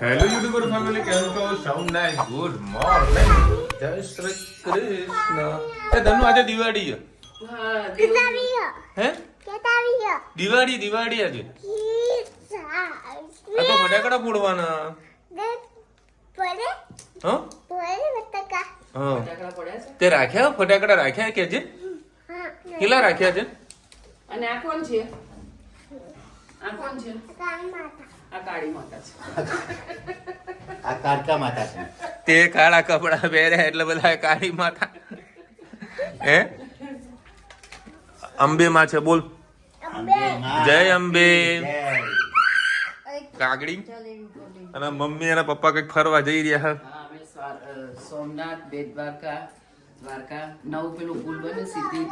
Hello YouTuber family, કેમ છો? સૌને ગુડ મોર્નિંગ, જય શ્રી કૃષ્ણ. એ ધનુ આજે દિવાળી છે. હે દિવાળી આજે. આ તો ફટાકડા ફોડવાના. હા તે રાખ્યા ફટાકડા રાખ્યા કે જે કેટલા રાખ્યા છે? અને આ કોણ છે? આ કોણ છે? આ કાળી માતા છે. આ કાળકા માતા છે. તે કાળા કપડા પહેર્યા એટલે બધા કાળી માતા. હે અંબે માં છે, બોલ જય અંબે. કાગડી અને મમ્મી અને પપ્પા કઈક ફરવા જઈ રહ્યા છે. હા, અમે સોમનાથ, બેટ દ્વારકા, નવું પેલું પુલ બને સીધી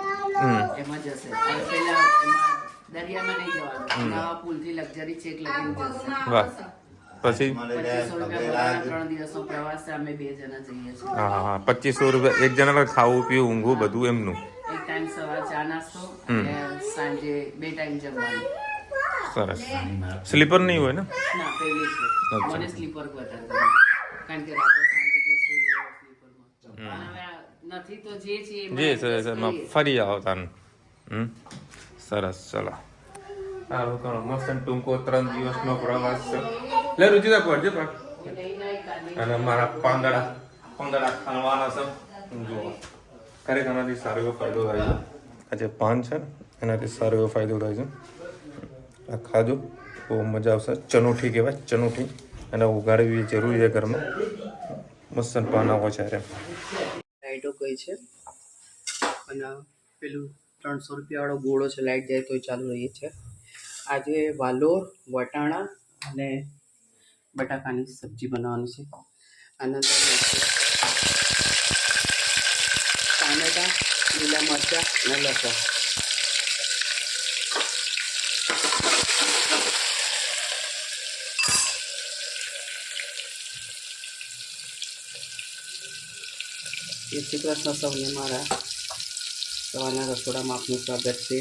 એમાં જશે. અને પેલા એમાં દરિયામાં નહીં જવાનું, નવા પુલથી લક્ઝરી ચેક લગીને જશે. વાહ. પછી 2500 રૂપિયા 3 દિવસનો પ્રવાસ છે. અમે 2 જણા જઈએ છીએ. હા 2500 રૂપિયા એક જણા ખાવું પીવું ઊંઘવું બધું એમનું. એક ટાઈમ સવાર ચા નાસ્તો અને સાંજે 2 ટાઈમ જમવાનું. સરસ. સ્લીપર નહીં હોય ને? ના, પેલી છે. મને સ્લીપર વધારે ગમે. કારણ કે રાત્રે સાંજે જે સુઈ જાય સ્લીપરમાં. અને હવે નથી તો જે છે એમાં ફરી આવો તાન. સરસ. ચલો સારું કરો. મસ્ત ટૂંકો 3 દિવસનો પ્રવાસ છે. લે રુચિતા પડજે પાક. અને મારા પાંદડા ખાવાના છે. જુઓ ખરેખર એનાથી સારો એવો ફાયદો થાય છે. આ જે પાન છે ને એનાથી સારો એવો ફાયદો થાય છે. આ ખાજો બહુ મજા આવશે. ચનોઠી કહેવાય, ચનોઠી. અને ઉગાડવી જરૂરી છે ઘરમાં. મસ્ત પાન આવો છે. લાઈટો કઈ છે અને પેલું 300 રૂપિયા વાળો ગોળો છે, લાઈટ જાય તો ચાલુ રહી છે. આજે વાલોર, વટાણા અને બટાકાની સબ્જી બનાવવાની છે. આના ટામેટા, લીલા મરચાં અને લસણ. જય શ્રી કૃષ્ણ સૌને મારા સવારના રસોડામાં આપનું સ્વાગત છે.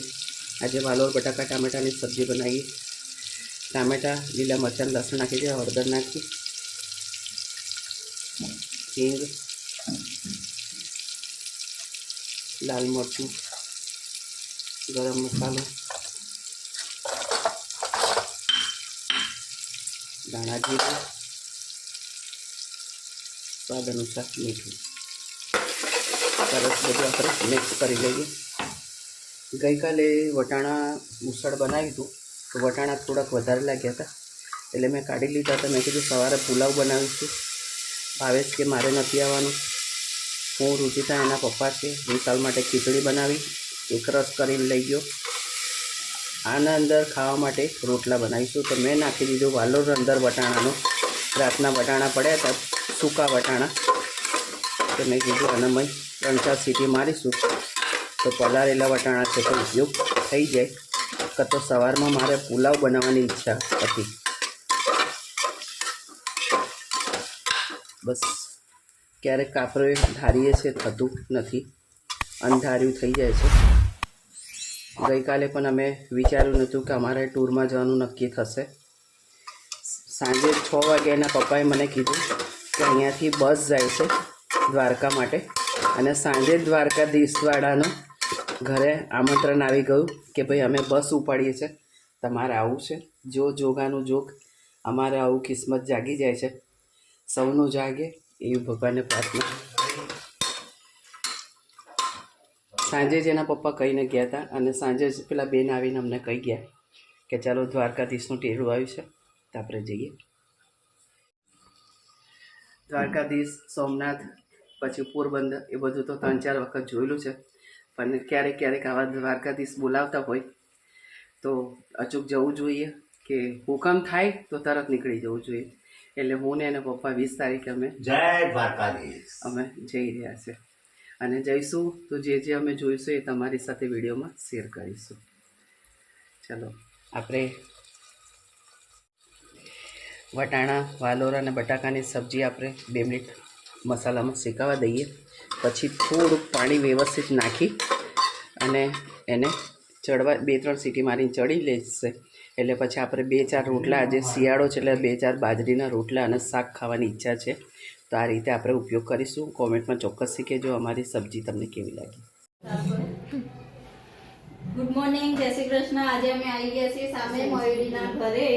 આજે વાલોર બટાકા ટામેટાની સબ્જી બનાવી. ટામેટા, લીલા મરચાં, લસણ નાખી દે, હળદર નાખી, હિંગ, લાલ મરચું, ગરમ મસાલો, ધાણા જીરું, સ્વાદ અનુસાર મીઠું. સરસ બધું આપણે મિક્સ કરી લઈએ. ગઈકાલે વટાણા ઉસળ બનાવ્યું હતું તો વટાણા થોડાક વધારે લાગ્યા હતા એટલે મેં કાઢી લીધા હતા. મેં કીધું સવારે પુલાવ બનાવીશું. ભાવેશ કે મારે નથી આવવાનું. હું, રુચિતા, એના પપ્પા છે. વિશાલ માટે ખીચડી બનાવી, એક રસ કરીને લઈ ગયો. આના અંદર ખાવા માટે રોટલા બનાવીશું. તો મેં નાખી દીધું વાલોર અંદર વટાણાનું. રાતના વટાણા પડ્યા હતા, સૂકા વટાણા. તો મેં કીધું અને મેં 3-4 સીટી મારીશું તો પલાળેલા વટાણા છે તો ઉપયોગ થઈ જાય. તો સવારમાં મારે પુલાવ બનાવવાની ઈચ્છા હતી. બસ ક્યારેક આપણે ધારીએ છે, થતું નથી, અંધાર્યું થઈ જાય છે. ગઈકાલે પણ અમે વિચાર્યું નહોતું કે અમારે ટૂરમાં જવાનું નક્કી થશે. સાંજે 6 વાગે એના પપ્પાએ મને કીધું કે અહીંયાથી બસ જાય છે દ્વારકા માટે અને સાંજે દ્વારકાધીશવાળાનું ઘરે આમંત્રણ આવી ગયું કે ભાઈ અમે બસ ઉપાડીએ છીએ, તમારે આવવું છે. જો જોગાનું જોગ, અમારે આવું કિસ્મત જાગી જાય છે. સૌનું જાગે એવી ભગવાનને પ્રાર્થના. સાંજે જ એના પપ્પા કહીને ગયા હતા અને સાંજે જ પેલા બેન આવીને અમને કહી ગયા કે ચાલો દ્વારકાધીશનું ટેરું આવ્યું છે તો આપણે જઈએ. દ્વારકાધીશ, સોમનાથ, પછી પોરબંદર એ બધું તો 3-4 વખત જોયેલું છે. પણ ક્યારેક આવા દ્વારકાધીશ બોલાવતા હોય તો અચૂક જવું જોઈએ કે હુકમ થાય તો તરત નીકળી જવું જોઈએ. એટલે હું ને એના પપ્પા 20 તારીખે અમે જય દ્વારકાધીશ અમે જઈ રહ્યા છે. અને જઈશું તો જે અમે જોઈશું એ તમારી સાથે વિડીયોમાં શેર કરીશું. ચલો આપણે વટાણા, વાલોર અને બટાકાની સબ્જી આપણે 2 મિનિટ મસાલામાં શેકાવા દઈએ. પછી થોડુંક પાણી વ્યવસ્થિત નાખી અને એને ચડવા 2-3 સીટી મારીને ચડી લેશે એટલે પછી આપણે 2-4 રોટલા, આજે શિયાળો છે એટલે 2-4 બાજરીના રોટલા અને શાક ખાવાની ઈચ્છા છે. તો આ રીતે આપણે ઉપયોગ કરીશું. કોમેન્ટમાં ચોક્કસથી કહેજો અમારી સબ્જી તમને કેવી લાગી. ગુડ મોર્નિંગ, જય શ્રી કૃષ્ણ. આજે અમે આવી ગયા છીએ સામે મયુરીના ઘરે.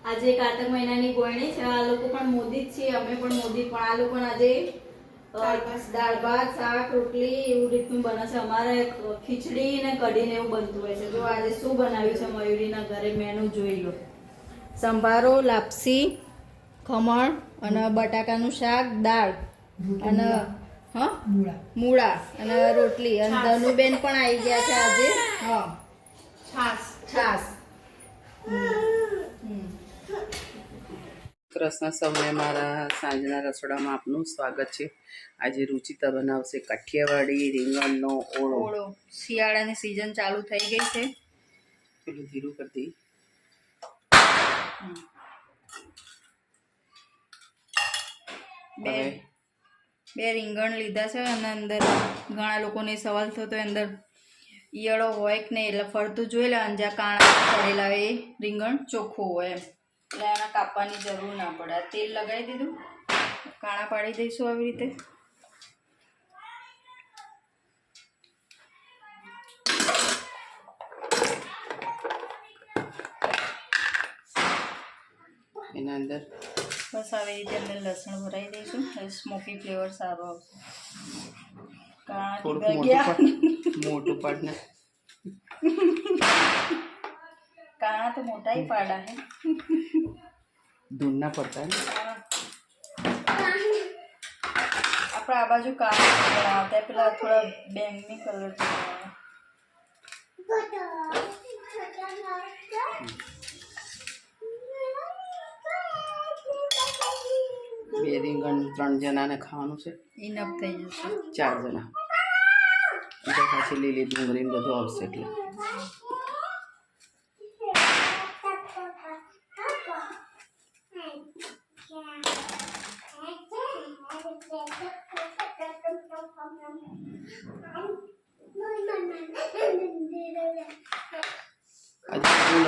આજે કાર્તક મહિનાની ગોળણી છે. આ લોકો પણ મોદી જ છે, અમે પણ મોદી, પણ આ લોકો આજે દાળ ભાત, શાક, રોટલી એવું રીતનું બને છે. અમારે ખીચડી ને કઢી ને એવું બનતું હોય છે. જો આજે શું બનાવ્યું છે મયુરીના ઘરે મેનુ જોઈ લો. સંભારો, લાપસી, ખમણ અને બટાકાનું શાક, દાળ અને મૂળા અને રોટલી. અને ધનુબેન પણ આવી ગયા છે આજે. છાસ. કૃષ્ણ સૌને મારા સાંજના રસોડામાં આપનું સ્વાગત છે. આજે રુચિતા બનાવશે કાઠિયાવાડી રીંગણનો ઓળો. શિયાળાની સીઝન ચાલુ થઈ ગઈ છે. પેલું ધીરું કરી દઈ. બે રીંગણ લીધા છે અને અંદર ઘણા લોકોને સવાલ થતો અંદર ઈયળો હોય કે નહીં, એટલે ફરતું જોઈ લે. અને જ્યાં કાણા પડેલા એ રીંગણ ચોખ્ખું હોય એમ, એટલે એના કાપવાની જરૂર ના પડે. આ તેલ લગાવી દીધું, કાણા પાડી દઈશું આવી રીતે. એના અંદર બસ આવી રીતે અંદર લસણ ભરાઈ દઈશું. સ્મોકી ફ્લેવર સારો આવશે. થોડુંક મોટું પાડને. કાણા તો મોટા ही પાડા હે, ધૂળના પડતા ને. આપણે આ બાજુ કાળા બનાવતા, પેલા થોડા બેંગની કલર બનાવવા. બે રીંગણ 3 જણાને ખાવાનું છે. ઇનફ થઈ જશે. 4 જણા એટલે પાછી લીલી ડુંગળી ને બધું આવશે એટલે.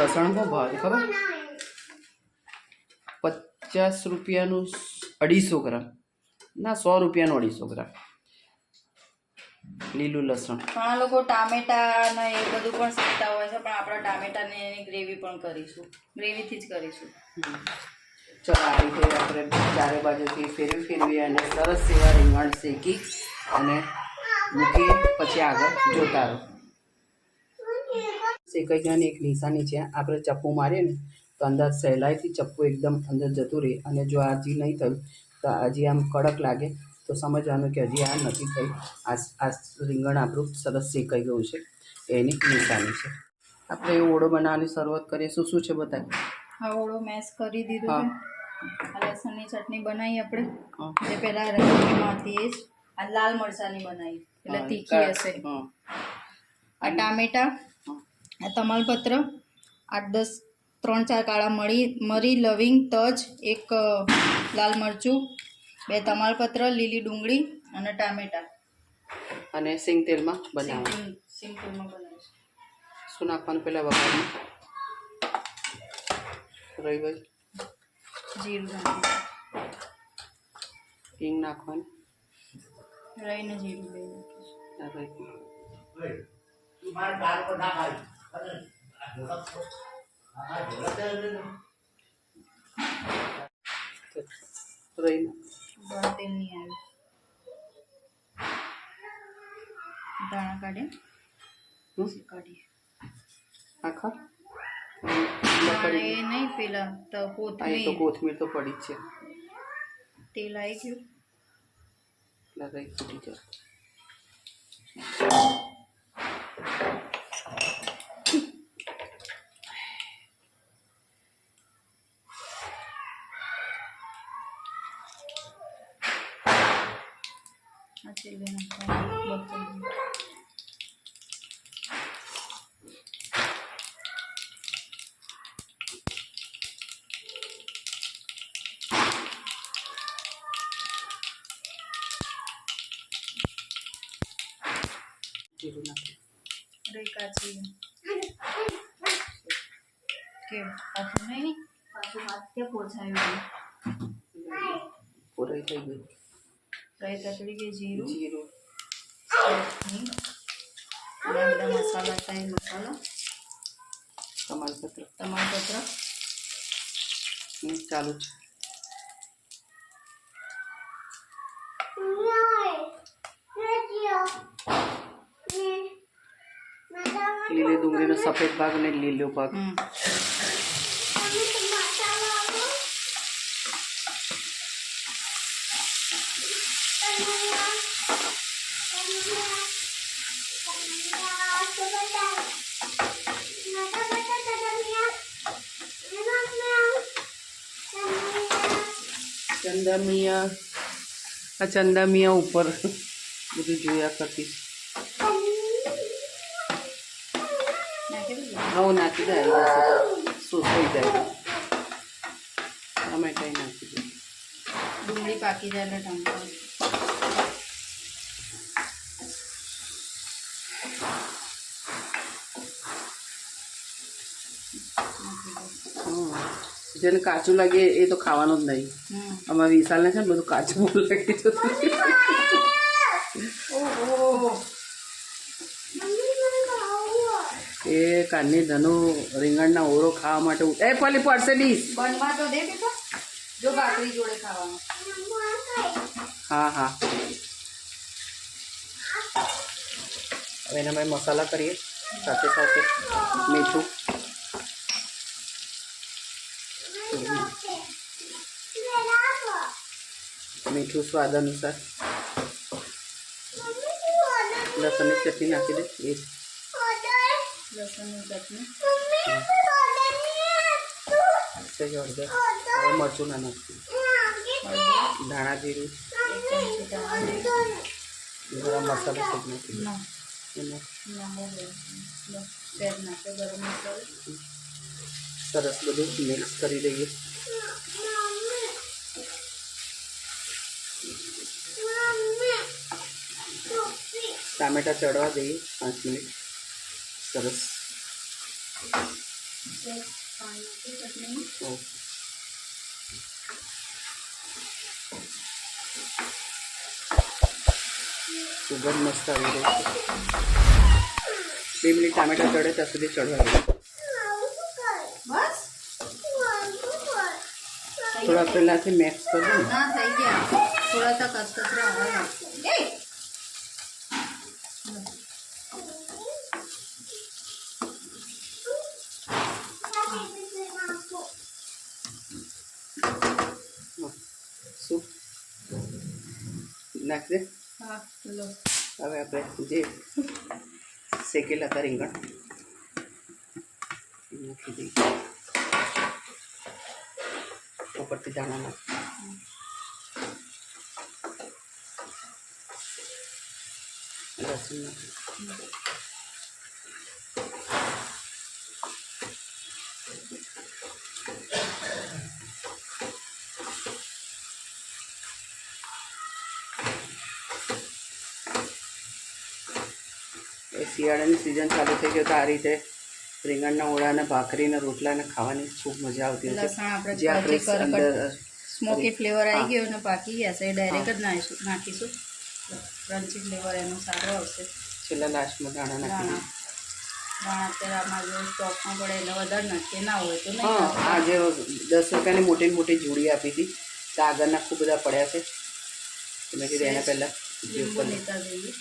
લસણ બહુ ભાવે ખબર, 50 રૂપિયાનું 250 ગ્રામ, ના 100 રૂપિયાનું 250 ગ્રામ લીલું લસણ. ઘણા લોકો ટામેટા ને એ બધું પણ શીખતા હોય છે, પણ આપણે ટામેટાની એની ગ્રેવી પણ કરીશું, ગ્રેવીથી જ કરીશું. ચલો આ રીતે આપણે ચારે બાજુથી ફેરવી અને સરસ એવા રીંગણ શેકી અને મૂકીએ. પછી આગળ જોતા રહો. શેકાઈ ગયા એક નિશાની છે, આપણે ચપ્પુ મારીએ ને તો અંદર સહેલાઈથી ચપ્પુ એકદમ અંદર જતું રહે. અને જો આ હજી નહીં થયું તો હજી આમ કડક લાગે તો સમજવાનું કે હજી આ નથી થયું. આ રીંગણ આપણું સરસ શેકાઈ ગયું છે, એની નિશાની છે. આપણે એ ઓળો બનાવવાની શરૂઆત કરીએ. શું શું છે બતાય. આ ઓળો મેશ કરી દીધો છે. આ લસણની ચટણી બનાવી આપણે, જે પહેલા રસોઈમાં હતી એ જ. આ લાલ મરચાંની બનાવી એટલે તીખી હશે. આ ટામેટા, આ તમાલપત્ર, 8-10 3-4 કાળા મરી, લવિંગ, તજ, 1 લાલ મરચું, 2 તમાલપત્ર, લીલી ડુંગળી અને ટામેટા. અને સિંગ તેલમાં બનાવવાનું. સિંગ તેલમાં બનાવીશું. શું નાખવાનું પહેલાં વઘારમાં? રહી ભાઈ જીરું નાખીશું, હિંગ નાખવાનું, રઈને જીરું બે નાખીશું. तुम्हारे दाल को ना खाई રહી બળ તેલ નહીં આવ્યું. દાણા કાઢીએ આખા દાણે નહીં, પેલા તો આ તો કોથમીર. કોથમીર તો પડી જ છે. તેલ આવી ગયું. એટલે રહી ફૂટી જાય. આ તેલ નાખવાનું. જીરું નાખી. રહી કાચી કે પાછું નહીં પાછું હાથ કે પોછાયું પૂરાઈ થઈ ગયું. ફ્રાય તકડી ગઈ જીરું જીરું, ચટણી અને બધા મસાલા ચાય મસાલો તમાલપત્ર તમાલપત્ર ચાલુ છે. લીલી ડુંગળીનો સફેદ ભાગ અને લીલો ભાગ. ચંદા મિયા ઉપર બધું જોયા કરતી. હા નાખી દે, સોસાઈ જાય. ટમેટા નાખી દે. ડુંગળી પાકી જાય એટલે ટમેટા જેને કાચું લાગે એ તો ખાવાનું જ નહીં. અમારા વિશાલને છે ને બધું કાચું બહુ લાગી જતું. એ કાનની ધનુ રીંગણના ઓરો ખાવા માટે એ પલી પડશે ડીશ. બનવા તો દે બેટા જો ભાખરી જોડે ખાવાનું. હા હા હવે એના મેં મસાલા કરીએ સાથે સાથે મીઠું મીઠું સ્વાદ અનુસાર લસણની ચટણી નાખી દે. એ લસણની ચટણી સહી હળદર. હવે મરચું ના નાખીએ. ધાણા જીરું, એક ચમચી ધાણા જીરું. ગરમ મસાલો ખૂબ નાખી દે. ના એમાં ના બસ શેર નાખે ગરમ મસાલો. સરસ બધું મિક્સ કરી દઈએ. ટામેટા ચડવા દઈએ 5 મિનિટ. સરસ. પાણી નાખી ચટણી સુગંધ મસ્ત આવી રહી છે. 2 મિનિટ ટામેટા ચડે ત્યાં સુધી ચડવા દઈએ. બસ થોડા પહેલાંથી મિક્સ કરી દઉં. ના થઈ ગયા થોડા सा કચકચરા હોય એ શું નાખ દે. હા લો હવે આપણે જે શેકેલા હતા રીંગણ નાખી દઈએ. ઉપરથી દાણા નાખ. લસણ નાખ. એ શિયાળાની સિઝન ચાલુ થઈ ગયો તો આ રીતે રીંગણના ઓળા અને ભાખરી અને રોટલા ને ખાવાની ખૂબ મજા આવતી હોય લસણ આપણે જે આપણે અંદર સ્મોકી ફ્લેવર આવી ગયો અને પાકી ગયા છે ડાયરેક્ટ જ નાખીશું ક્રન્ચી ફ્લેવર એનો સારો આવશે. છેલ્લા લાસ્ટમાં દાણા નાખી દઈએ. દાણા અત્યારે આમાં જો સ્ટોકમાં પડે એટલે વધારે નાખીએ ના હોય તો નહીં. હા આ જે 10 રૂપિયાની મોટી મોટી જોડી આપી હતી તો આગળના ખૂબ બધા પડ્યા છે. તમે કીધું એના પહેલાં લીંબુ લેતા જઈએ.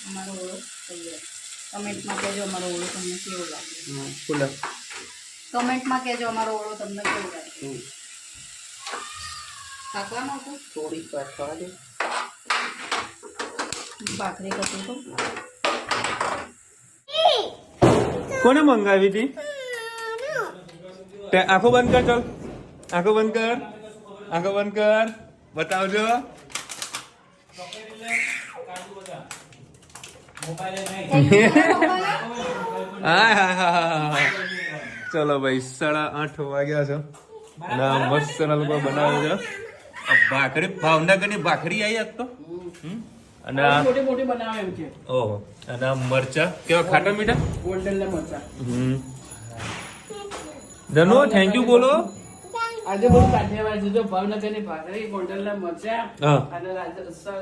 અમારો ઓળો તૈયાર. કમેન્ટમાં કહેજો અમારો ઓળો તમને કેવો લાગે. ફૂલ કમેન્ટમાં કહેજો અમારો ઓળો તમને કેવો લાગે. પાકવાનો હતો થોડીક વાર થવા દે. ભાખરી કશું તો કોને મંગાવી હતી? તે આંખો બંધ કર. ચાલ આંખો બંધ કર. આંખો બંધ કર. બતાવજો. ચલો ભાઈ 8:30 વાગ્યા છે અને આ મસ્ત લોકો બનાવે છે. આ ભાખરી ભાવનગરની ભાખરી આવી આજ તો. અને આ મોટી મોટી બનાવે એમ છે. ઓહો અને આ મરચા કેવા ખાટા મીઠા ગોલ્ડન મરચા. ધનુ થેન્ક યુ બોલો. આજે બધું કાઠિયાવાડ છે. જો ભાવનગરની ભાખરી, ગોંડલના મરચા હા. અને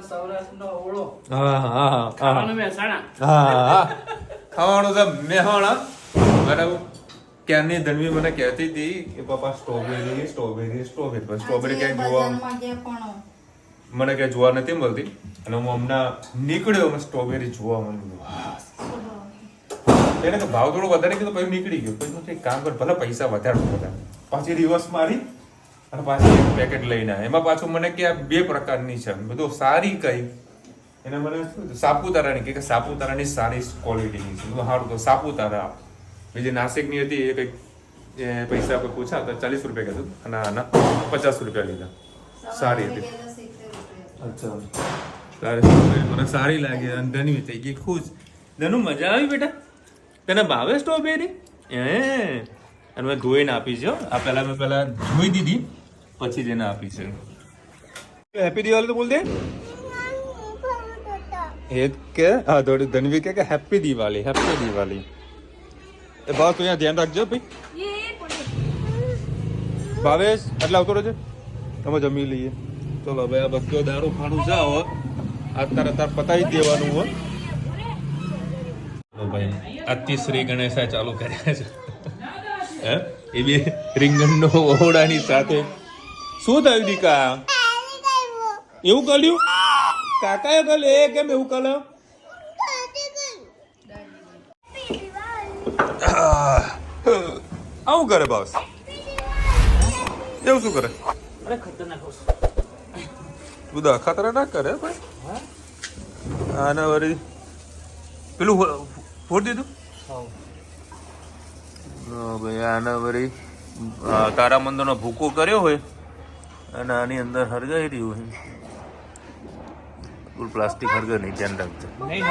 સૌરાષ્ટ્રનો ઓળો, હા હા હા ખાવાનું મહેસાણા. હા ખાવાનું છે મેહાણા. બરાબર. ક્યારની ધનવી મને કહેતી હતી કે પપ્પા સ્ટ્રોબેરી સ્ટ્રોબેરી સ્ટ્રોબેરી પણ સ્ટ્રોબેરી ક્યાંય જોવા મને ક્યાંય જોવા નથી મળતી અને હું હમણાં નીકળ્યો મને સ્ટ્રોબેરી જોવા મળ્યું. એને તો ભાવ થોડો વધારે કીધો પછી નીકળી ગયો. પછી એક કામ કર ભલે પૈસા વધારે પાછી રિવર્સ મારી અને પાછી એક પેકેટ લઈને આવ્યા. એમાં પાછું મને કે આ 2 પ્રકારની છે બધું સારી કઈ એને મને સાપુતારાની કે સાપુતારાની સારી ક્વોલિટીની છે. સારું તો સાપુતારા. બીજી નાસિકની હતી એ કંઈક પૈસા કોઈ પૂછા તો 40 રૂપિયા કીધું અને આના 50 રૂપિયા લીધા. સારી હતી. અચ્છા સારી મને સારી લાગી અને ધનવી થઈ ગઈ ખુશ. ધનુ મજા આવી બેટા? તને ભાવે સ્ટ્રોબેરી? અને મેં ધોઈને આપી છે. આ પહેલા મેં ધોઈ દીધી પછી જ એને આપી છે. હેપી દિવાળી તો બોલ દે. એ કે હા થોડી ધનવી કે હેપી દિવાળી હેપી દિવાળી. એ ભાવ તું અહીંયા ધ્યાન રાખજો ભાઈ. ભાવેશ એટલે આવતો રહેજો. તમે જમી લઈએ. ચલો ભાઈ આ બધો દારૂ ખાણું છે હવે અત્યારે પતાવી દેવાનું હોય. ભાઈ અતિ શ્રી ગણેશા ચાલુ કર્યા છે. હે એ બી રીંગણનો ઓળાની સાથે. શું થયું દીકા? એવું કર્યું કાકાએ કલ એ કેમ એવું કર્યું? આવું કરે બોસ? એવું શું કરે? અરે ખતરનાક વસ્તુ. બધા ખતરનાક કરે ભાઈ. આના વળી પેલું ફોડ દીધું. ભાઈ આના વળી તારામંદરનો ભૂકો કર્યો હોય અને આની અંદર હરગાઈ રહ્યું હોય. ફૂલ પ્લાસ્ટિક હરગે નહીં ધ્યાન રાખજો. નહીં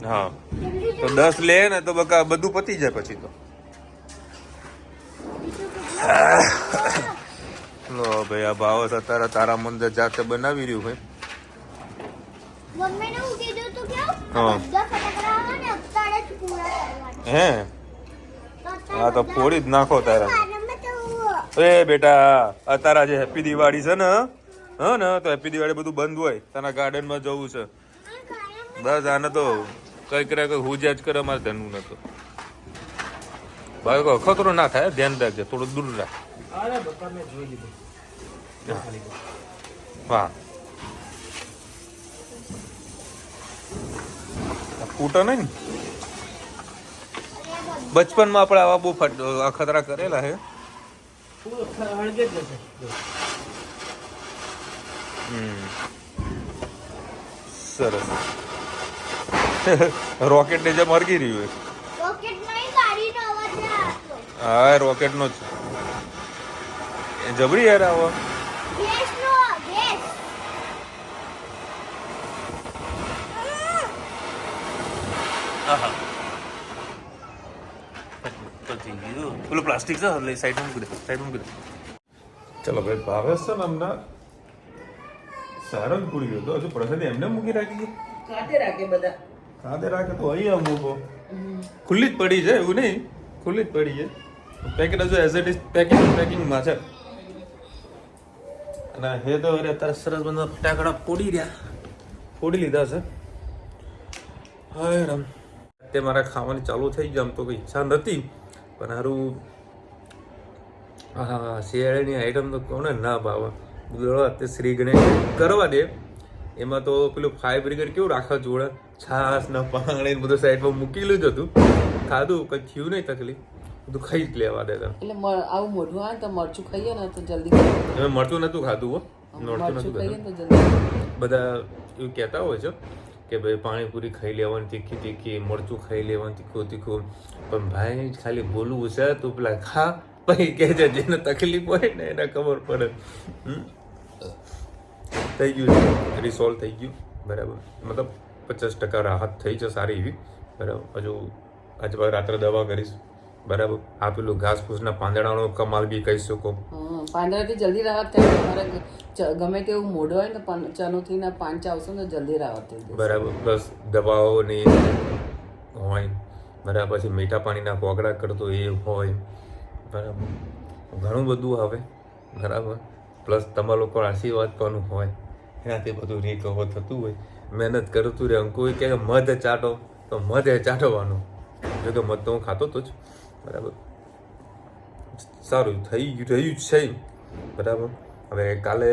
હા તો 10 લે ને તો બકા બધું પતી જાય પછી તો. લો ભાઈ આ ભાવ અત્યારે તારા મંદિર જાતે બનાવી રહ્યું હોય. હે હા તો ફોડી જ નાખો તારા. એ બેટા અત્યારે આજે હેપી દિવાળી છે ને હા ને તો હેપી દિવાળી બધું બંધ હોય. તારા ગાર્ડનમાં જવું છે બસ. આને તો કઈ કરે કઈ હું જ કરે અમારે ધનવું નતો. ભાઈ ખતરો ના થાય ધ્યાન રાખજે થોડું દૂર રાખ. અરે બકા મેં જોઈ લીધું. હા ફૂટા નહીં. બચપનમાં આપણે આવા બહુ ખતરા કરેલા હે. હળગે જ જશે. સરસ. રોકેટ ને જેમ હરગી રહ્યું હા રોકેટ નો જ જબરી યાર આવો. પેલું પ્લાસ્ટિક છે એટલે સાઈડમાં મૂકી દે સાઈડમાં મૂકી દે. ચલો ભાઈ ભાવે છે ને હમણાં સારો જ ભૂલી ગયો તો હજુ પ્રસાદી એમને મૂકી રાખી. કાતે રાખે બધા. કાતે રાખે તો અહીંયા મૂકો. ખુલ્લી જ પડી છે એવું નહીં ખુલ્લી જ પડી છે. પેકેટ હજુ એઝ ઇટ ઇઝ પેકિંગમાં છે. અને હે તો અત્યારે સરસ બધા ફટાકડા ફોડી લીધા છે. હાય રામ તે મારા ખાવાની ચાલુ થઈ જાય આમ તો કઈ ઈચ્છા નથી પણ સારું હા શિયાળાની આઈટમ તો કોને ના ભાવે. તે શ્રી ગણેશ કરવા દે એમાં તો પેલું ફાયર બ્રિગેડ કેવું રાખવા જોડે છાસ ને પાણી બધું સાઈડમાં મૂકેલું જ હતું. ખાધું કઈ થયું નહીં તકલીફ બધું ખાઈ જ લેવા દેતા. એટલે આવું મોઢું આવે તો મરચું ખાઈએ ને તો જલ્દી. હવે મરચું નતું ખાધું હો મરચું નતું ખાઈએ ખાધું. તો જલ્દી. બધા એવું કહેતા હોય છે કે ભાઈ પાણીપુરી ખાઈ લેવાની તીખી તીખી મરચું ખાઈ લેવાનું તીખું તીખું પણ ભાઈ ખાલી બોલવું છે તું પેલા ખા પછી કે છે જેને તકલીફ હોય ને એને ખબર પડે. થઈ ગયું રિસોલ્વ થઈ ગયું બરાબર. મતલબ 50% રાહત થઈ છે સારી એવી બરાબર. હજુ આજે રાત્રે દવા કરીશ બરાબર. આ પેલું ઘાસ ફૂસના પાંદડાનો કમાલ બી કહી શકો. પાંદડાથી જલ્દી રાહત થાય. તમારે ગમે તેવું મોઢું હોય ને તો ચનોથી ના પાંચ આવશે ને જલ્દી રાહત થઈ જાય બરાબર. પ્લસ દવાઓની હોય, બરાબર, પછી મીઠા પાણીના કોગળા કરતો એ હોય, બરાબર, ઘણું બધું આવે, બરાબર, પ્લસ તમારા લોકો આશીર્વાદ કરવાનું હોય, એનાથી બધું રિકવર થતું હોય. મહેનત કરતું રહે. કોઈ કહે મધ ચાટો તો મધ ચાટવાનું, જો કે મધ તો હું ખાતો હતો જ, બરાબર, સારું થઈ રહ્યું છે, બરાબર. હવે કાલે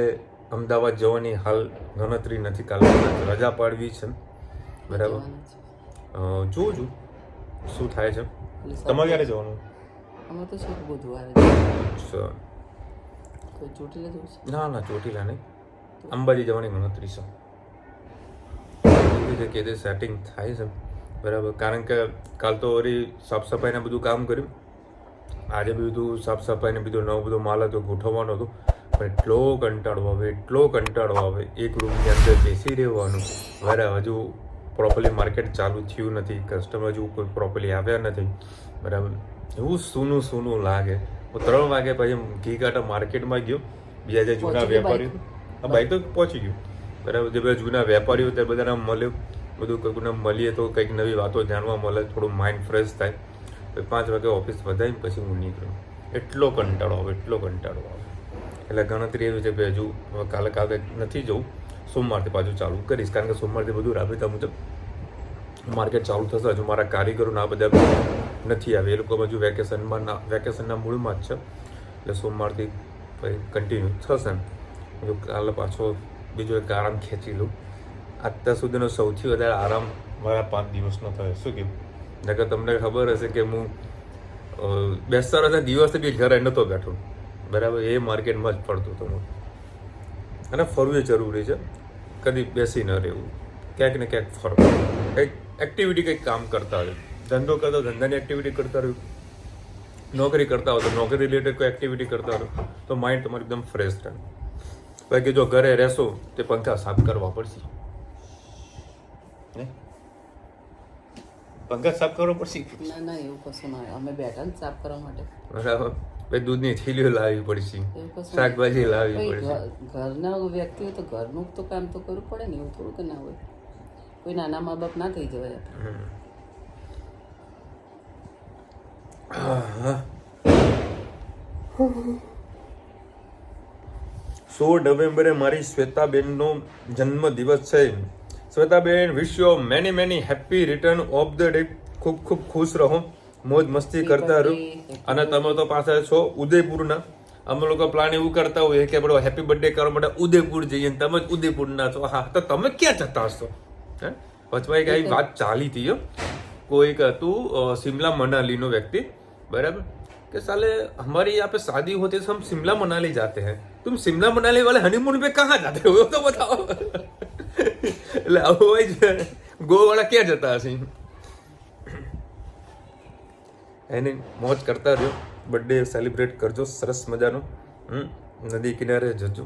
અમદાવાદ જવાની હાલ ગણતરી નથી, કાલે રજા પાડવી છે, બરાબર. જોઉં છું શું થાય છે. તમારે ક્યારે જવાનું? અમે તો શું બુધવારે અચ્છા. કોઈ ચોટીલા જવું છે? ના ચોટીલા નહીં, અંબાજી જવાની ગણતરી છે કે તે સેટિંગ થાય છે, બરાબર. કારણ કે કાલ તો વળી સાફ સફાઈને બધું કામ કર્યું, આજે બધું સાફ સફાઈને બીજો નવો બધો માલ હતો ગોઠવવાનો હતો, પણ એટલો કંટાળો આવે. એક રૂમની અંદર બેસી રહેવાનું, બરાબર. હજુ પ્રોપરલી માર્કેટ ચાલુ થયું નથી, કસ્ટમર હજુ કોઈ પ્રોપરલી આવ્યા નથી, બરાબર. એવું સૂનું લાગે. હું 3 વાગે પછી ઘી કાંટા માર્કેટમાં ગયો, બીજા જે જૂના વેપારીઓ, આ બાઈક તો પહોંચી ગયું, બરાબર. જે બધા જૂના વેપારીઓ તે બધાને મળ્યો, બધું કોઈને મળીએ તો કંઈક નવી વાતો જાણવા મળે, થોડું માઇન્ડ ફ્રેશ થાય. 5 વાગે ઓફિસ વધારીને પછી હું નીકળ્યો. એટલો કંટાળો આવે. એટલે ગણતરી એવી છે કે હજુ કાલે નથી જવું, સોમવારથી પાછું ચાલુ કરીશ, કારણ કે સોમવારથી બધું રાબેતા મુજબ માર્કેટ ચાલુ થશે. હજુ મારા કારીગરો આ બધા નથી આવે, એ લોકો હજુ વેકેશનના મૂળમાં જ છે, એટલે સોમવારથી કન્ટિન્યુ થશે. હજુ કાલે પાછો બીજો એક આરામ ખેંચી લઉં. અત્યાર સુધીનો સૌથી વધારે આરામ મારા 5 દિવસનો થયો. શું કહ્યું? નકર તમને ખબર હશે કે હું બેસતા રહેતા દિવસથી બી ઘરે નહોતો બેઠો, બરાબર. એ માર્કેટમાં જ ફરતો હતો હું. અને ફરવું એ જરૂરી છે, કદી બેસી ન રહેવું, ક્યાંક ને ક્યાંક ફરવું, કંઈક એક્ટિવિટી, કંઈક કામ કરતા હોય. ધંધો કરતા ધંધાની એક્ટિવિટી કરતા રહ્યું, નોકરી કરતા હોય તો નોકરી રિલેટેડ કોઈ એક્ટિવિટી કરતા રહો, તો માઇન્ડ તમારું એકદમ ફ્રેશ રહે. બાકી જો ઘરે રહેશો તે પંખા સાફ કરવા પડશે, પંખા સાફ કરવા પડશે. ના એવું કશું ના, અમે બેઠા ને સાફ કરવા માટે, બરાબર. પછી દૂધની થેલીઓ લાવવી પડશે, શાકભાજી લાવવી પડશે. ઘરના વ્યક્તિ હોય તો ઘરનું તો કામ તો કરવું પડે ને, એવું થોડું કે ના હોય. કોઈ નાના મા બાપ ના થઈ જવાય. 16 નવેમ્બરે મારી શ્વેતાબેનનો જન્મદિવસ છે. Shwetaben, wish you many happy return of the day. ખૂબ ખુશ રહો, મોજ મસ્તી કરતા રહો. અને તમે તો પાછા છો ઉદયપુરના. અમે લોકો પ્લાન એવું કરતા હોઈએ કે આપણે હેપી બર્થડે કરવા માટે ઉદયપુર જઈએ, તમે જ ઉદયપુરના છો. હા, તો તમે ક્યાં જતા હશો? વચમાં એક આવી વાત ચાલી હતી, કોઈક હતું शिमला मनाली નો વ્યક્તિ, बराबर, कि साले हमारी यहाँ पे शादी होती है तो हम शिमला मनाली जाते हैं, तुम शिमला मनाली वाले हनीमून पे कहाँ जाते हो तो बताओ. એટલે આવું ગોવા વાળા ક્યાં જતા હશે? એની મોજ કરતા રહ્યો, બર્થડે સેલિબ્રેટ કરજો સરસ મજાનો, નદી કિનારે જજો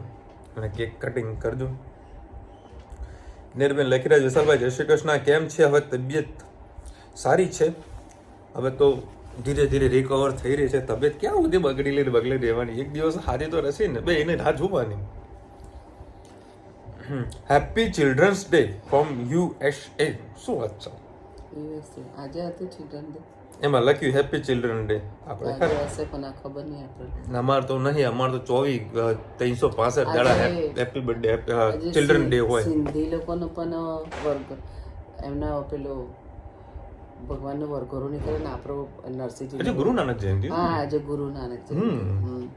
અને કેક કટિંગ કરજો. નિર્બેન લખી રહ્યા વિશાલભાઈ, જય શ્રી કૃષ્ણ, કેમ છે? હવે તબિયત સારી છે, હવે તો ધીરે ધીરે રિકવર થઈ રહી છે. તબિયત ક્યાં સુધી બગડી રહેવાની, એક દિવસ હારી તો રહેશે ને બે, એને રાહ જોવાની. Happy children's day from USA. શું વાત છે? આજે હતું ચિલ્ડ્રન ડે, એમાં લખ્યું હેપી ચિલ્ડ્રન ડે. આપણે પણ આ ખબર નહીં આપણે. અમાર તો નહીં, અમાર તો 365 દાડા હેપી બર્થડે ચિલ્ડ્રન ડે હોય. સિંધી લોકોનો પણ વર્ગ, એમના પેલો ભગવાનનો વરઘોડો નીકળે ને, આપણો નરસિંહજી. એટલે ગુરુ નાનક જયંતિ. હા, આજે ગુરુ નાનક જયંતિ,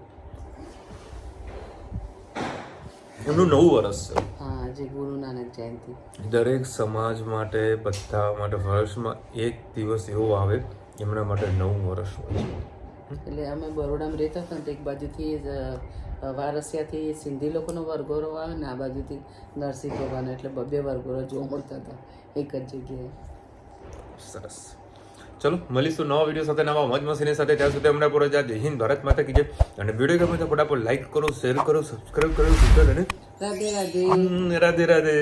એમનું 9 વર્ષ છે. હા, આજે ગુરુ નાનક જયંતિ. દરેક સમાજ માટે, બધા માટે વર્ષમાં એક દિવસ એવો આવે એમના માટે 9 વર્ષ હોય છે. એટલે અમે બરોડામાં રહેતા હતા ને, એક બાજુથી વારસિયાથી સિંધી લોકોનો વરઘોડો આવે ને, આ બાજુથી નરસિંહ ભગવાન, એટલે 2 વરઘોડા જોવા મળતા હતા એક જ જગ્યાએ. સરસ. ચલો મળીશું નવા વિડીયો સાથે, નવા મોજ મસ્તીની સાથે. ત્યાં સુધી હમણાં પૂરો જય હિન્દ, ભારત માતા કી જય. અને વિડીયો ગમે તો ફટાફટ લાઈક કરો, શેર કરો, સબસ્ક્રાઇબ કરો, અને રાધે રાધે. રાધે રાધે.